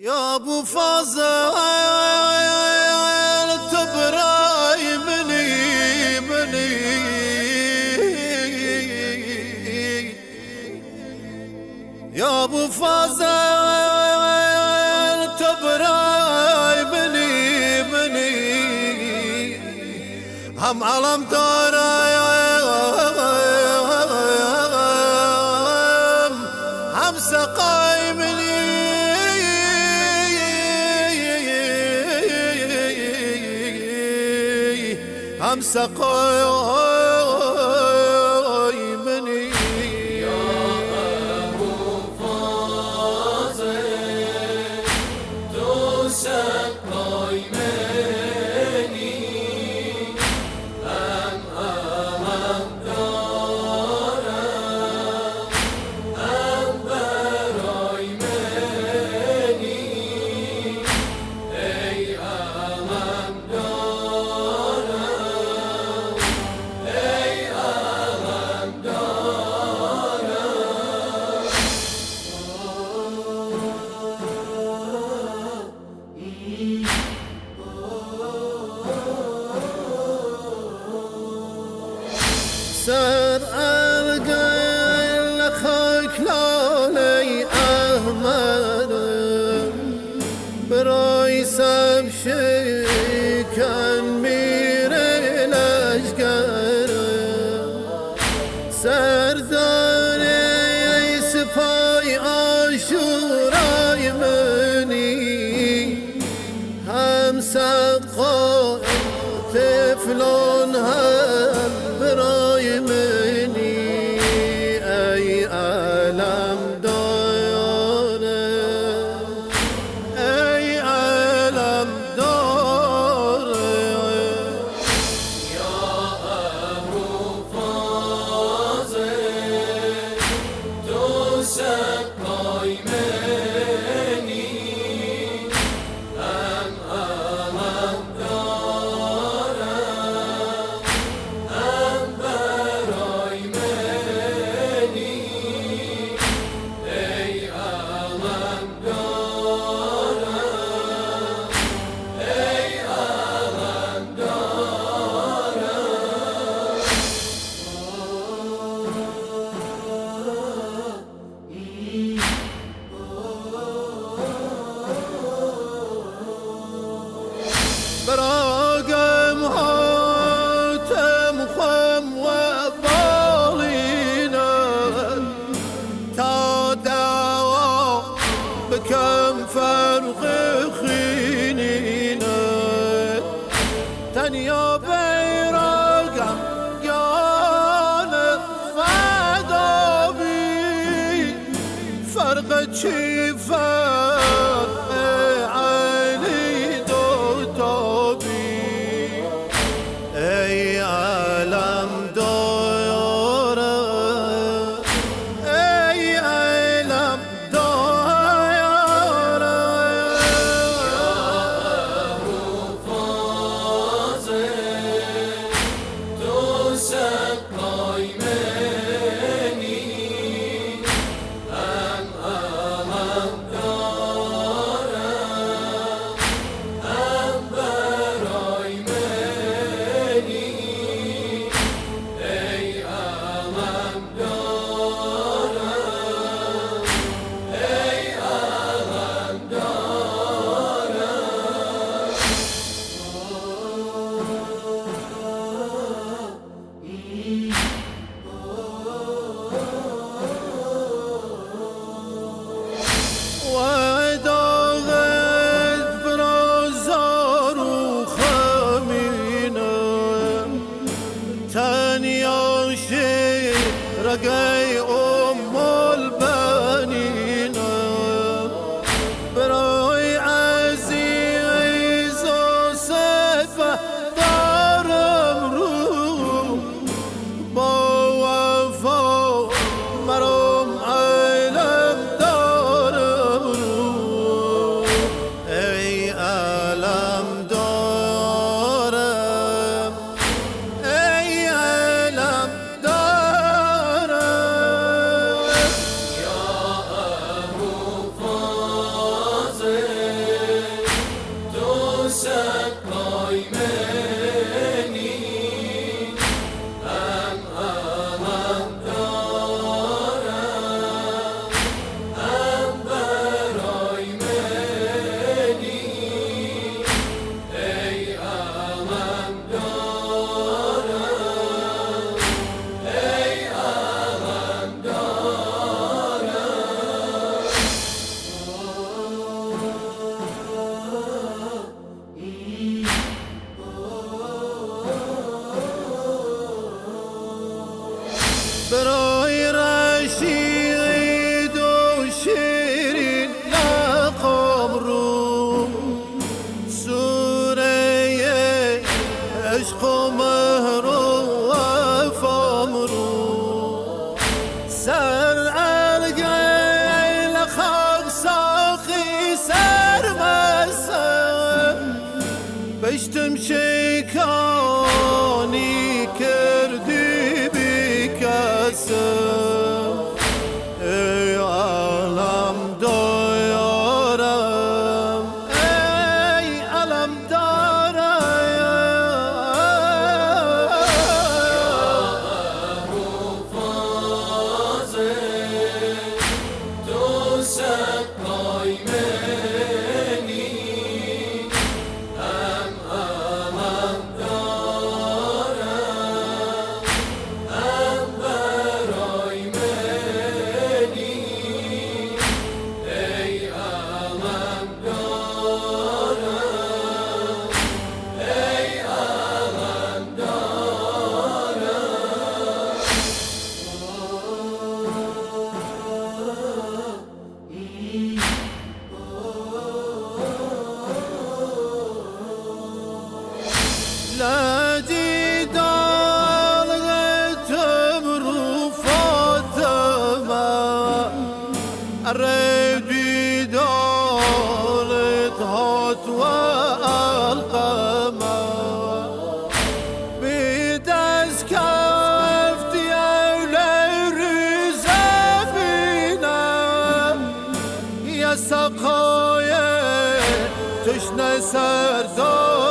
يا ابو فازل تبراي مني يا ابو فازل تبراي مني هم علم داري هم سقاي مني هم سقاي مني يا أبو فازل تسقاي مني هم دارا هم براي مني أي ألم دارا سر ارقل لخاك لالي احمد براي سبشي كان مير الاشقر سرداري سپای عاشورای منی هم سقای طفلان هم برای منی ای علم داره ای علم داره يا أبو فازل تسقاي مني هم دارا هم براي مني أي ألم دارا أي ألم دارا براقم هاتم خم وبالينا تا دوا بكم فرق خينينا تنيا بيراقم قال فدا بي فرق چی فرق علی دو بی ای عالم داره ای عالم داره أبو فازل پشتم شیکانی کردی بی کسم ای عالم دارم ای علم دارم ابو فازل تو سقای منی هم علم دارم هم برای منی ای علم دارم ای علم لا جدال تمر فاطمة الربي دولت هات والقمة بدس كفت يا ولي زبينة يا سقايا تشنى سردار